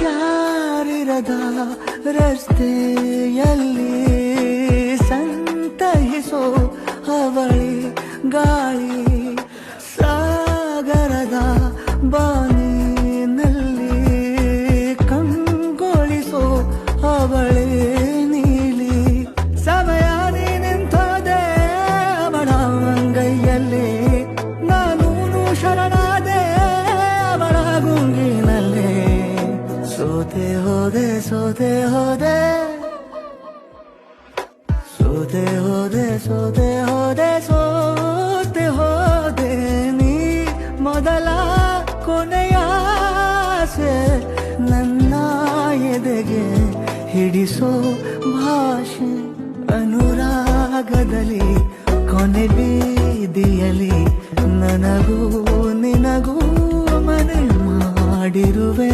ಯಾರಿರದ ರಸ್ತೆಯಲ್ಲಿ ಸಂತಹಿಸೋ ಅವಳಿ ಗಾಳಿ ಸಾಗರದ ಬಾನಿನಲ್ಲಿ ಕಂಗೊಳಿಸೋ ಅವಳೆ ನೀಲಿ ಸಮಯ ನಿಂತೋದೆ ಅವಳ ಅಂಗೈಯಲ್ಲಿ ನಾನು ಶರಣಾದೆ ಅವಳ ಗುಂಗಿನಲ್ಲಿ ಸೋತೆ ಹೋದೆ ಸೋತೆ ಹೋದೆ ಸೋತೆ ಹೋದೆ ಸೋತೆ ಹೋದೆ ಸೋತೆ ಹೋದೆ ನೀ ಮೊದಲ ಕೊನೆಯ ಆಸೆ ನನ್ನ ಎದೆಗೆ ಹಿಡಿಸೋ ಭಾಷೆ ಅನುರಾಗದಲ್ಲಿ ಕೊನೆ ಬೀದಿಯಲ್ಲಿ ನನಗೂ ನಿನಗೂ ಮನೆ ಮಾಡಿರುವೆ